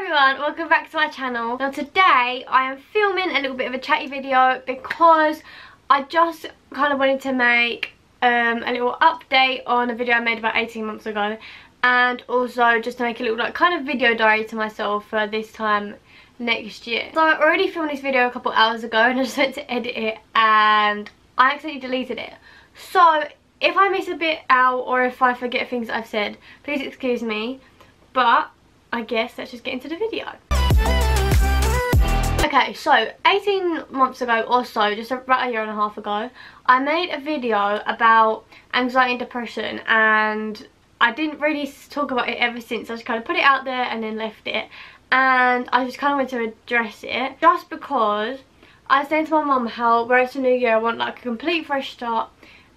everyone, welcome back to my channel. Now today I am filming a little bit of a chatty video because I just kind of wanted to make a little update on a video I made about 18 months ago, and also just to make a little kind of video diary to myself for this time next year. So I already filmed this video a couple hours ago and I just went to edit it and I accidentally deleted it. So if I miss a bit out or if I forget things I've said, please excuse me, but I guess let's just get into the video. Okay, so 18 months ago or so, just about a year and a half ago, I made a video about anxiety and depression, and I didn't really talk about it ever since. I just kind of put it out there and then left it, and I just kind of wanted to address it just because I was saying to my mum how where it's a new year I want like a complete fresh start,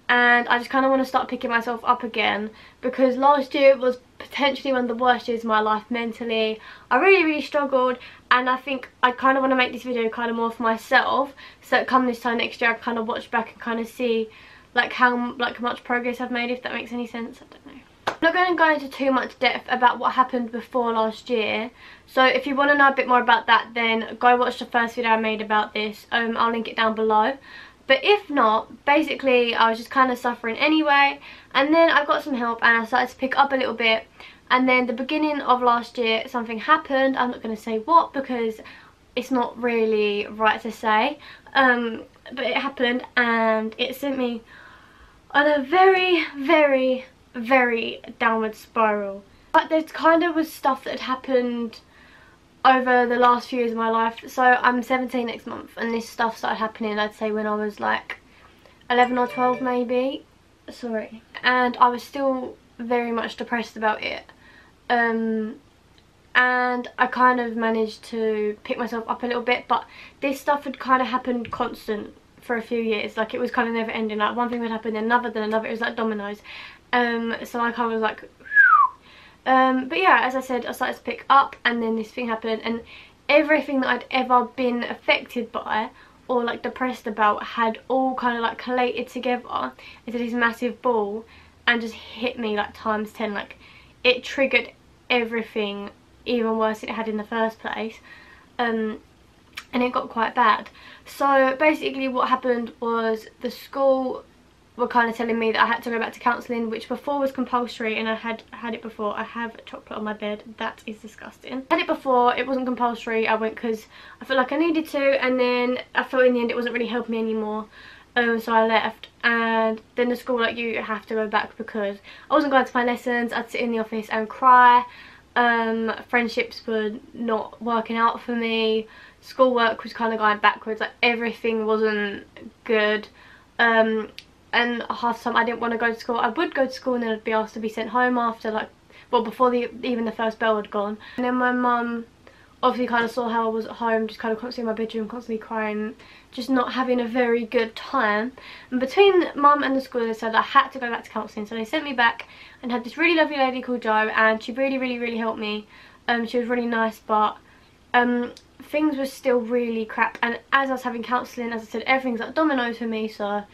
and I just kind of want to start picking myself up again because last year was potentially one of the worst years of my life mentally. I really struggled, and I think I kind of want to make this video kind of more for myself, so that come this time next year I kind of watch back and kind of see like how much progress I've made, if that makes any sense. I don't know. I'm not going to go into too much depth about what happened before last year, so if you want to know a bit more about that, then go watch the first video I made about this. I'll link it down below. But if not, basically I was just kind of suffering anyway, and then I got some help and I started to pick up a little bit, and then the beginning of last year something happened. I'm not going to say what because it's not really right to say, but it happened and it sent me on a very downward spiral. But there kind of was stuff that had happened over the last few years of my life. So I'm 17 next month, and this stuff started happening I'd say when I was like 11 or 12 maybe, sorry, and I was still very much depressed about it, and I kind of managed to pick myself up a little bit, but this stuff had kind of happened constant for a few years. Like it was kind of never ending, like one thing would happen then another, it was like dominoes. So I kind of was like but yeah, as I said, I started to pick up, and then this thing happened, and everything that I'd ever been affected by or like depressed about had all kind of like collated together into this massive ball and just hit me like times 10. Like it triggered everything even worse than it had in the first place, and it got quite bad. So basically what happened was the school were kind of telling me that I had to go back to counselling, which before was compulsory, and I had it before. I have chocolate on my bed, that is disgusting. I had it before, it wasn't compulsory. I went because I felt like I needed to, and then I felt in the end it wasn't really helping me anymore, so I left. And then the school like, you have to go back, because I wasn't going to my lessons. I'd sit in the office and cry, friendships were not working out for me, schoolwork was kind of going backwards, like everything wasn't good, and half the time I didn't want to go to school. I would go to school and then I'd be asked to be sent home after, like, well, before even the first bell had gone. And then my mum obviously kind of saw how I was at home, just kind of constantly in my bedroom, constantly crying, just not having a very good time. And between mum and the school, they said I had to go back to counselling, so they sent me back and had this really lovely lady called Jo, and she really helped me. She was really nice, but things were still really crap. And as I was having counselling, as I said, everything's like dominoes for me, so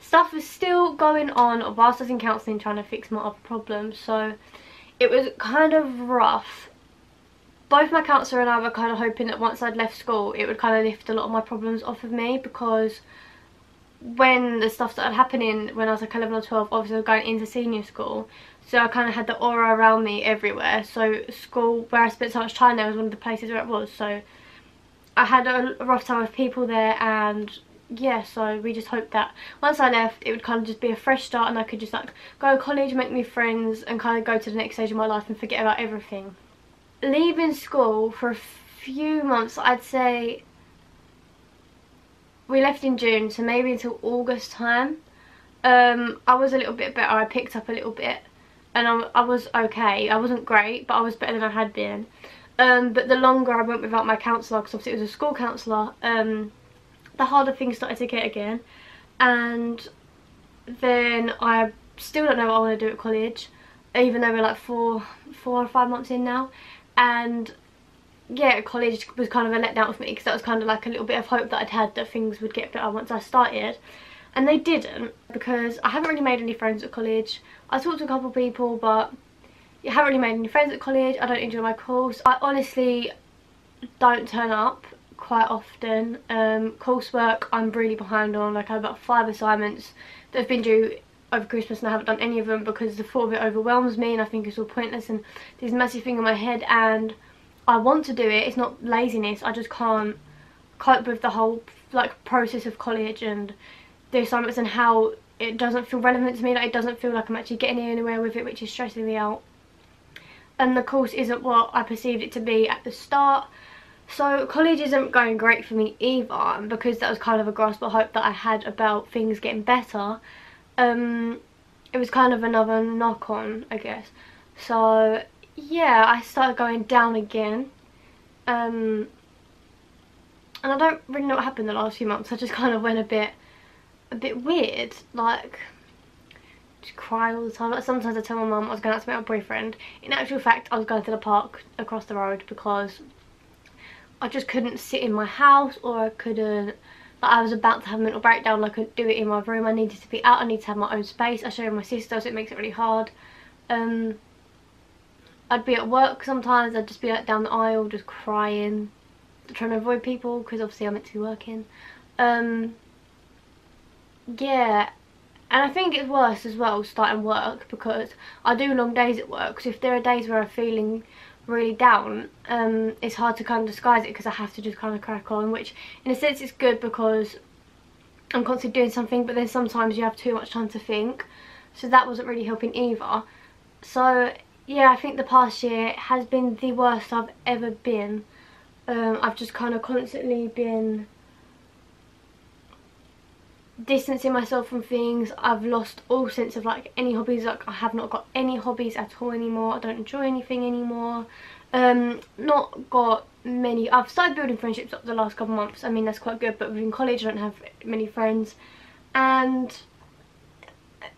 stuff was still going on whilst I was in counselling trying to fix my other problems, so it was kind of rough. Both my counsellor and I were kind of hoping that once I'd left school it would kind of lift a lot of my problems off of me, because when the stuff started happening when I was like 11 or 12, obviously I was going into senior school, so I kind of had the aura around me everywhere. So school, where I spent so much time there, was one of the places where it was, so I had a rough time with people there, and yeah, so we just hoped that once I left it would kind of just be a fresh start and I could just like go to college, make new friends, and kind of go to the next stage of my life and forget about everything. Leaving school for a few months, I'd say we left in June, so maybe until August time, I was a little bit better. I picked up a little bit and I was okay. I wasn't great, but I was better than I had been. But the longer I went without my counsellor, because obviously it was a school counsellor, the harder things started to get again. And then I still don't know what I want to do at college, even though we're like four or 5 months in now. And yeah, college was kind of a letdown for me, because that was kind of like a little bit of hope that I'd had that things would get better once I started, and they didn't, because I haven't really made any friends at college. I talked to a couple of people, but I haven't really made any friends at college. I don't enjoy my course. I honestly don't turn up quite often. Coursework I'm really behind on. Like I have about 5 assignments that have been due over Christmas and I haven't done any of them because the thought of it overwhelms me and I think it's all pointless and there's a massive thing in my head and I want to do it. It's not laziness, I just can't cope with the whole like process of college and the assignments and how it doesn't feel relevant to me. Like it doesn't feel like I'm actually getting anywhere with it, which is stressing me out. And the course isn't what I perceived it to be at the start. So college isn't going great for me either, and because that was kind of a grasp of hope that I had about things getting better, it was kind of another knock on, I guess. So yeah, I started going down again, and I don't really know what happened the last few months. I just kind of went a bit weird, like just cry all the time. Like sometimes I tell my mum I was going out to meet my boyfriend. In actual fact, I was going to the park across the road because I just couldn't sit in my house, or I couldn't, like I was about to have a mental breakdown. I couldn't do it in my room. I needed to be out. I need to have my own space. I share with my sister, so it makes it really hard. I'd be at work sometimes. I'd just be like down the aisle just crying, trying to avoid people because obviously I'm meant to be working. Yeah, and I think it's worse as well starting work because I do long days at work. So if there are days where I'm feeling really down, it's hard to kind of disguise it because I have to just kind of crack on, which in a sense is good because I'm constantly doing something, but then sometimes you have too much time to think, so that wasn't really helping either. So yeah, I think the past year has been the worst I've ever been. I've just kind of constantly been distancing myself from things. I've lost all sense of like any hobbies. Like I have not got any hobbies at all anymore. I don't enjoy anything anymore. Not got many. I've started building friendships up the last couple of months. I mean, that's quite good, but within college I don't have many friends. And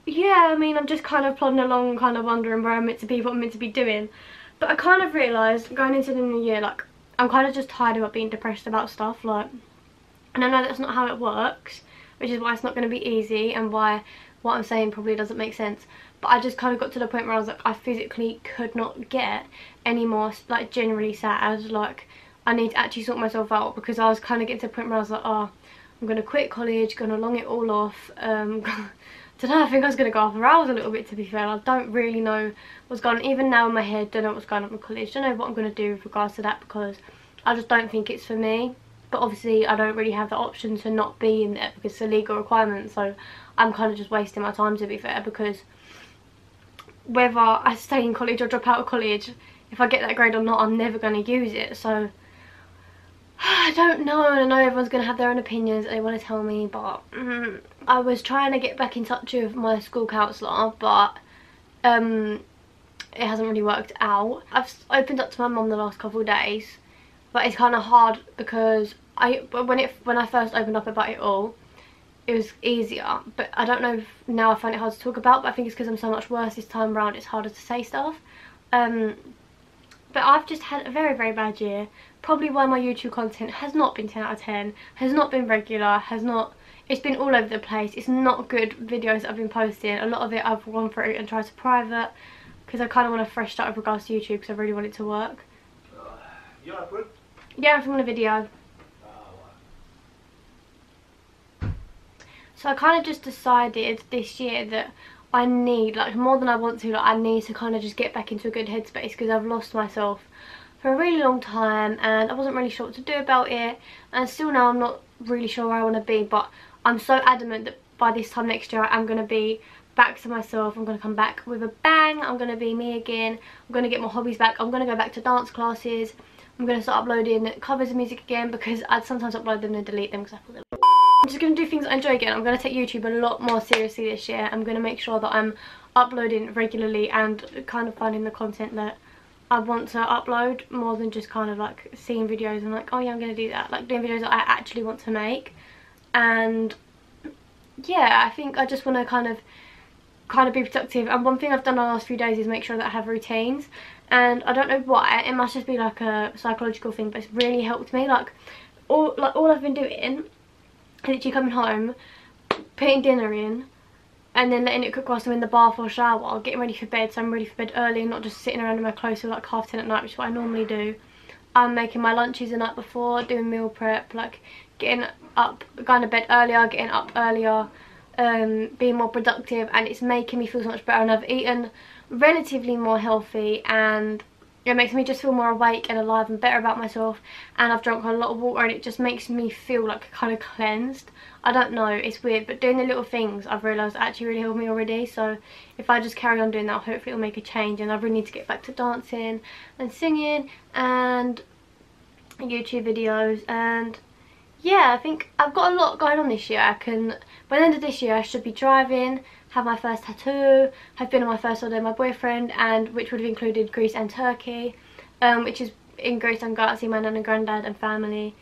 yeah, I mean, I'm just kind of plodding along, kind of wondering where I'm meant to be, what I'm meant to be doing. But I kind of realised going into the new year, like I'm kind of just tired of being depressed about stuff, like, and I know that's not how it works, which is why it's not going to be easy and why what I'm saying probably doesn't make sense. But I just kind of got to the point where I was like, I physically could not get any more like generally sad. Like I need to actually sort myself out, because I was kind of getting to the point where I was like, oh, I'm going to quit college, going to long it all off. Today I think I was going to go off the rails a little bit, to be fair. I don't really know what's going on. Even now in my head, don't know what's going on with college. Don't know what I'm going to do with regards to that, because I just don't think it's for me. But obviously I don't really have the option to not be in there because it's a legal requirement, so I'm kind of just wasting my time, to be fair, because whether I stay in college or drop out of college, if I get that grade or not, I'm never going to use it. So I don't know, and I know everyone's going to have their own opinions they want to tell me, but I was trying to get back in touch with my school counsellor, but it hasn't really worked out. I've opened up to my mum the last couple of days, but it's kind of hard because when I first opened up about it all, it was easier. But I don't know if now I find it hard to talk about, but I think it's because I'm so much worse this time around, it's harder to say stuff. But I've just had a very, very bad year. Probably why my YouTube content has not been 10 out of 10, has not been regular, it's been all over the place. It's not good videos that I've been posting. A lot of it I've gone through and tried to private because I kind of want a fresh start with regards to YouTube, because I really want it to work. You are good? Yeah, I'm filming a video. So I kind of just decided this year that I need, like more than I want to, like I need to kind of just get back into a good headspace, because I've lost myself for a really long time and I wasn't really sure what to do about it, and still now I'm not really sure where I want to be, but I'm so adamant that by this time next year I'm going to be back to myself. I'm going to come back with a bang. I'm going to be me again. I'm going to get my hobbies back. I'm going to go back to dance classes. I'm going to start uploading covers of music again, because I'd sometimes upload them and delete them because I thought they were I'm just going to do things I enjoy again. I'm going to take YouTube a lot more seriously this year. I'm going to make sure that I'm uploading regularly and kind of finding the content that I want to upload, more than just kind of like seeing videos and like, oh yeah, I'm going to do that. Like doing videos that I actually want to make. And yeah, I think I just want to kind of be productive. And one thing I've done the last few days is make sure that I have routines. And I don't know why, it must just be like a psychological thing, but it's really helped me. Like all I've been doing, literally coming home, putting dinner in, and then letting it cook whilst I'm in the bath or shower, getting ready for bed, so I'm ready for bed early and not just sitting around in my clothes till like 10:30 at night, which is what I normally do. I'm making my lunches the night before, doing meal prep, like getting up, going to bed earlier, getting up earlier, being more productive, and it's making me feel so much better. And I've eaten relatively more healthy, and it makes me just feel more awake and alive and better about myself. And I've drunk a lot of water, and it just makes me feel like kind of cleansed. I don't know, it's weird, but doing the little things I've realised actually really helped me already. So if I just carry on doing that, hopefully it'll make a change. And I really need to get back to dancing and singing and YouTube videos. And yeah, I think I've got a lot going on this year. By the end of this year I should be driving, have my first tattoo, have been on my first holiday with my boyfriend, and which would have included Greece and Turkey, which is in Greece I'm going to see my nan and granddad and family.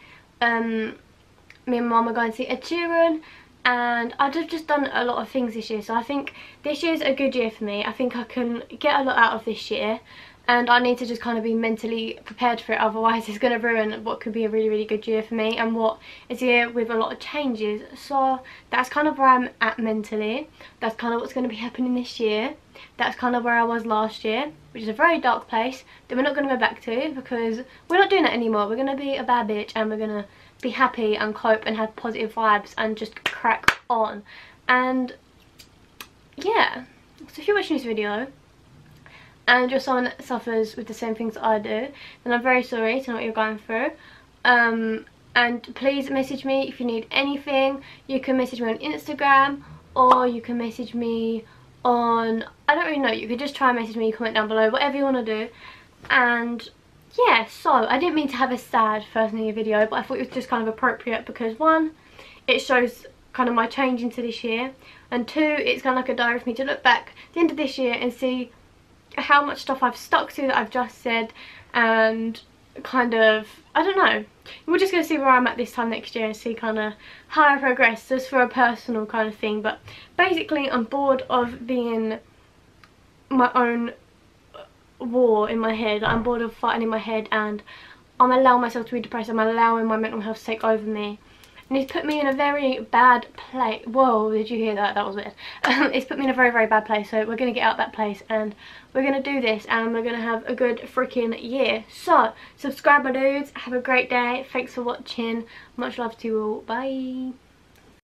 Me and mum are going to see Ed Sheeran, and I've just done a lot of things this year. So I think this year's a good year for me. I think I can get a lot out of this year, and I need to just kind of be mentally prepared for it, otherwise it's going to ruin what could be a really, really good year for me, and what is a year with a lot of changes. So that's kind of where I'm at mentally. That's kind of what's going to be happening this year. That's kind of where I was last year, which is a very dark place that we're not going to go back to, because we're not doing that anymore. We're going to be a bad bitch, and we're going to be happy and cope and have positive vibes and just crack on. And yeah, so if you're watching this video and you're someone that suffers with the same things that I do, then I'm very sorry to know what you're going through. And please message me if you need anything. You can message me on Instagram, or you can message me on, I don't really know, you could just try and message me, comment down below, whatever you want to do. And yeah, so I didn't mean to have a sad first new year video, but I thought it was just kind of appropriate because one, it shows kind of my change into this year, and two, it's kind of like a diary for me to look back at the end of this year and see how much stuff I've stuck to that I've just said, and kind of, I don't know, we're just going to see where I'm at this time next year and see kind of how I progress, just for a personal kind of thing. But basically I'm bored of being my own war in my head. I'm bored of fighting in my head, and I'm allowing myself to be depressed. I'm allowing my mental health to take over me, and it's put me in a very bad place. Whoa, did you hear that? That was weird. It's put me in a very, very bad place. So we're going to get out that place, and we're going to do this, and we're going to have a good freaking year. So subscribe, my dudes. Have a great day. Thanks for watching. Much love to you all. Bye.